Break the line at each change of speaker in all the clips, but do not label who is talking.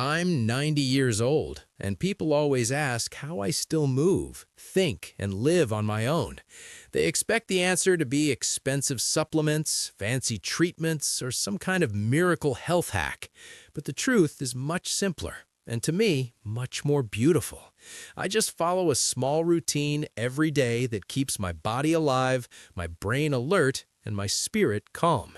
I'm 90 years old, and people always ask how I still move, think, and live on my own. They expect the answer to be expensive supplements, fancy treatments, or some kind of miracle health hack. But the truth is much simpler, and to me, much more beautiful. I just follow a small routine every day that keeps my body alive, my brain alert, and my spirit calm.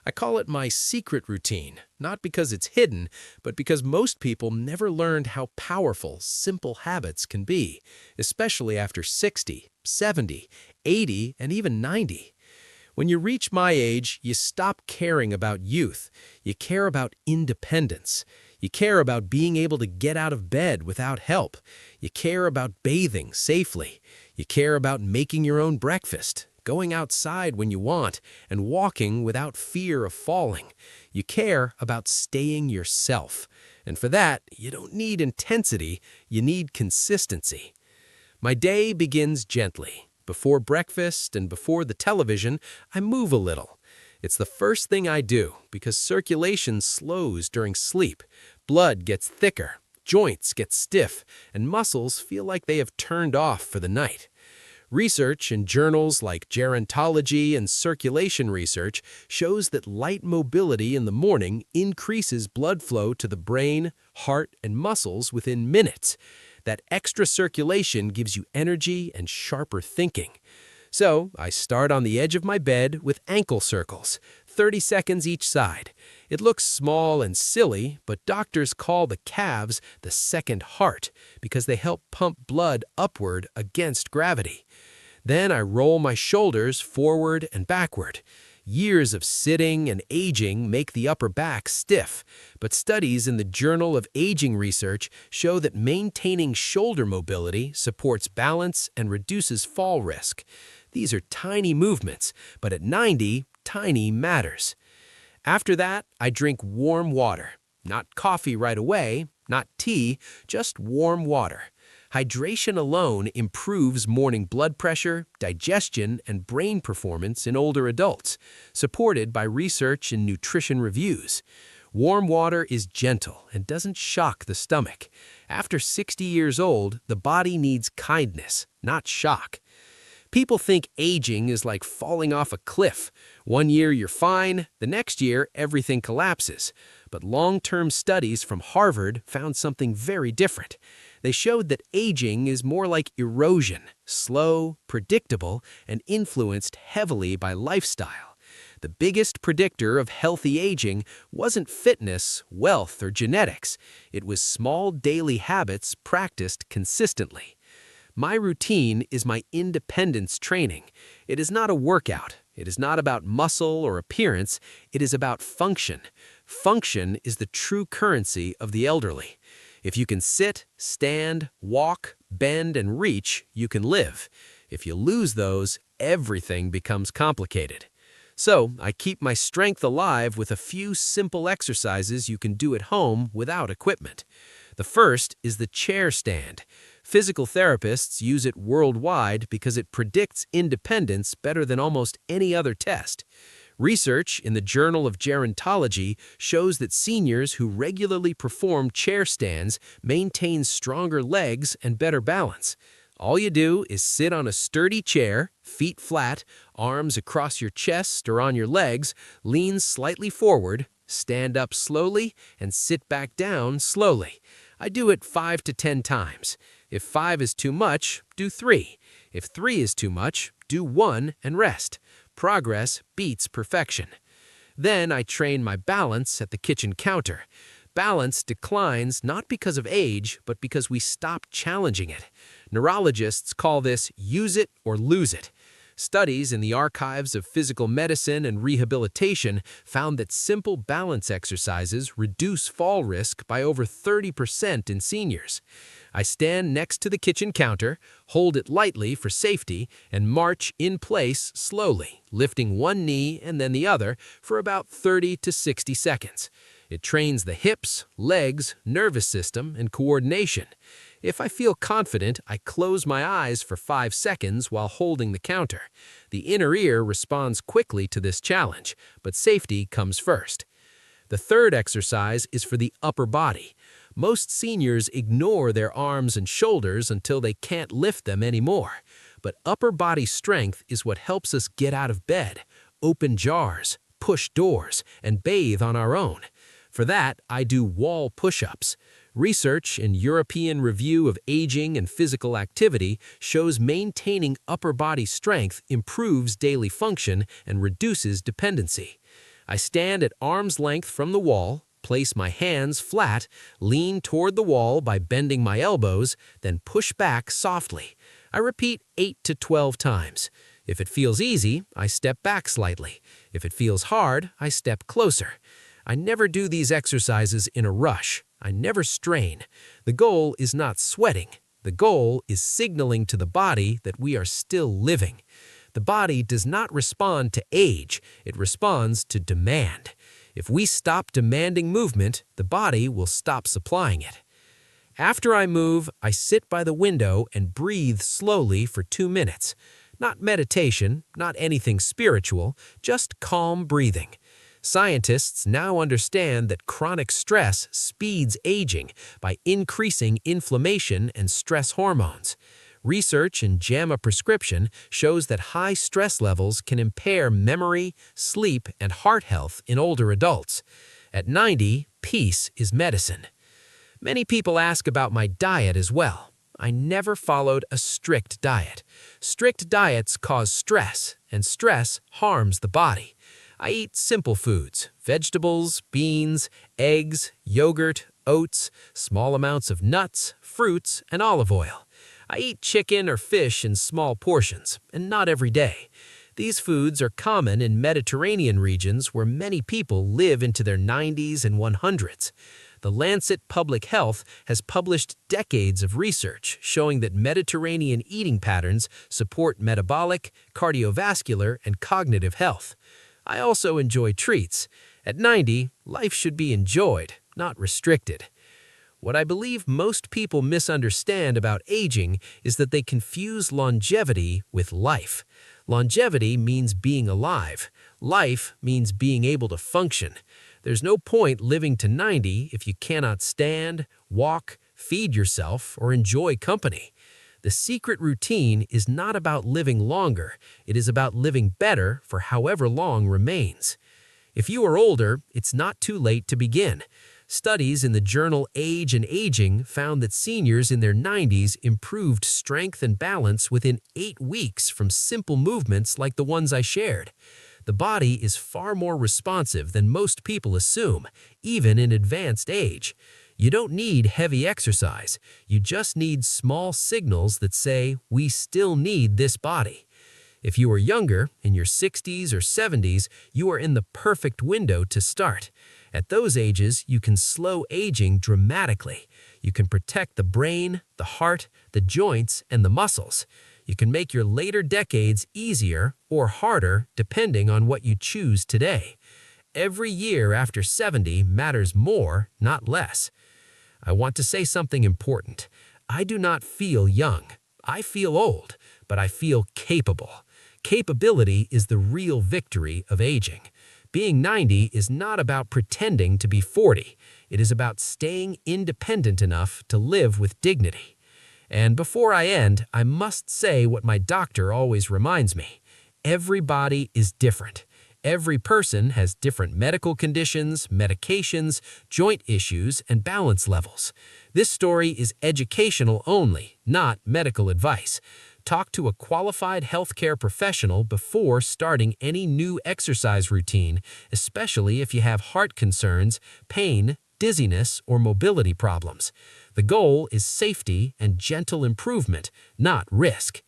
I call it my secret routine, not because it's hidden, but because most people never learned how powerful simple habits can be, especially after 60, 70, 80, and even 90. When you reach my age, you stop caring about youth. You care about independence. You care about being able to get out of bed without help. You care about bathing safely. You care about making your own breakfast, going outside when you want, and walking without fear of falling. You care about staying yourself. And for that, you don't need intensity, you need consistency. My day begins gently. Before breakfast and before the television, I move a little. It's the first thing I do because circulation slows during sleep. Blood gets thicker, joints get stiff, and muscles feel like they have turned off for the night. Research in journals like gerontology and circulation research shows that light mobility in the morning increases blood flow to the brain, heart, and muscles within minutes. That extra circulation gives you energy and sharper thinking. So I start on the edge of my bed with ankle circles, 30 seconds each side. It looks small and silly, but doctors call the calves the second heart because they help pump blood upward against gravity. Then I roll my shoulders forward and backward. Years of sitting and aging make the upper back stiff, but studies in the Journal of Aging Research show that maintaining shoulder mobility supports balance and reduces fall risk. These are tiny movements, but at 90, tiny matters. After that, I drink warm water. Not coffee right away, not tea, just warm water. Hydration alone improves morning blood pressure, digestion, and brain performance in older adults, supported by research and nutrition reviews. Warm water is gentle and doesn't shock the stomach. After 60 years old, the body needs kindness, not shock. People think aging is like falling off a cliff. One year you're fine, the next year everything collapses. But long-term studies from Harvard found something very different. They showed that aging is more like erosion, slow, predictable, and influenced heavily by lifestyle. The biggest predictor of healthy aging wasn't fitness, wealth, or genetics. It was small daily habits practiced consistently. My routine is my independence training. It is not a workout. It is not about muscle or appearance. It is about function. Function is the true currency of the elderly. If you can sit, stand, walk, bend, and reach, you can live. If you lose those, everything becomes complicated. So, I keep my strength alive with a few simple exercises you can do at home without equipment. The first is the chair stand. Physical therapists use it worldwide because it predicts independence better than almost any other test. Research in the Journal of Gerontology shows that seniors who regularly perform chair stands maintain stronger legs and better balance. All you do is sit on a sturdy chair, feet flat, arms across your chest or on your legs, lean slightly forward, stand up slowly, and sit back down slowly. I do it 5 to 10 times. If 5 is too much, do 3. If 3 is too much, do 1 and rest. Progress beats perfection. Then I train my balance at the kitchen counter. Balance declines not because of age, but because we stop challenging it. Neurologists call this use it or lose it. Studies in the archives of physical medicine and rehabilitation found that simple balance exercises reduce fall risk by over 30% in seniors. I stand next to the kitchen counter, hold it lightly for safety, and march in place slowly, lifting one knee and then the other for about 30 to 60 seconds. It trains the hips, legs, nervous system, and coordination. If I feel confident, I close my eyes for 5 seconds while holding the counter. The inner ear responds quickly to this challenge, but safety comes first. The third exercise is for the upper body. Most seniors ignore their arms and shoulders until they can't lift them anymore. But upper body strength is what helps us get out of bed, open jars, push doors, and bathe on our own. For that, I do wall push-ups. Research in European Review of Aging and Physical Activity shows maintaining upper body strength improves daily function and reduces dependency. I stand at arm's length from the wall, place my hands flat, lean toward the wall by bending my elbows, then push back softly. I repeat 8 to 12 times. If it feels easy, I step back slightly. If it feels hard, I step closer. I never do these exercises in a rush. I never strain. The goal is not sweating. The goal is signaling to the body that we are still living. The body does not respond to age. It responds to demand. If we stop demanding movement, the body will stop supplying it. After I move, I sit by the window and breathe slowly for 2 minutes. Not meditation, not anything spiritual, just calm breathing. Scientists now understand that chronic stress speeds aging by increasing inflammation and stress hormones. Research in JAMA Prescription shows that high stress levels can impair memory, sleep, and heart health in older adults. At 90, peace is medicine. Many people ask about my diet as well. I never followed a strict diet. Strict diets cause stress, and stress harms the body. I eat simple foods, vegetables, beans, eggs, yogurt, oats, small amounts of nuts, fruits, and olive oil. I eat chicken or fish in small portions, and not every day. These foods are common in Mediterranean regions where many people live into their 90s and 100s. The Lancet Public Health has published decades of research showing that Mediterranean eating patterns support metabolic, cardiovascular, and cognitive health. I also enjoy treats. At 90, life should be enjoyed, not restricted. What I believe most people misunderstand about aging is that they confuse longevity with life. Longevity means being alive. Life means being able to function. There's no point living to 90 if you cannot stand, walk, feed yourself, or enjoy company. The secret routine is not about living longer. It is about living better for however long remains. If you are older, it's not too late to begin. Studies in the journal Age and Aging found that seniors in their 90s improved strength and balance within 8 weeks from simple movements like the ones I shared. The body is far more responsive than most people assume, even in advanced age. You don't need heavy exercise. You just need small signals that say, we still need this body. If you are younger, in your 60s or 70s, you are in the perfect window to start. At those ages, you can slow aging dramatically. You can protect the brain, the heart, the joints, and the muscles. You can make your later decades easier or harder depending on what you choose today. Every year after 70 matters more, not less. I want to say something important. I do not feel young. I feel old, but I feel capable. Capability is the real victory of aging. Being 90 is not about pretending to be 40. It is about staying independent enough to live with dignity. And before I end, I must say what my doctor always reminds me. Every body is different. Every person has different medical conditions, medications, joint issues, and balance levels. This story is educational only, not medical advice. Talk to a qualified healthcare professional before starting any new exercise routine, especially if you have heart concerns, pain, dizziness, or mobility problems. The goal is safety and gentle improvement, not risk.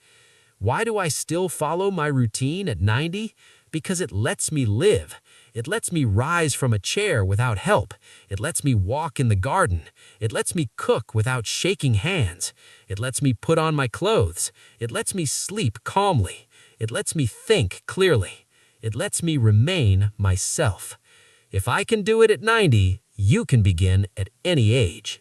Why do I still follow my routine at 90? Because it lets me live. It lets me rise from a chair without help. It lets me walk in the garden. It lets me cook without shaking hands. It lets me put on my clothes. It lets me sleep calmly. It lets me think clearly. It lets me remain myself. If I can do it at 90, you can begin at any age.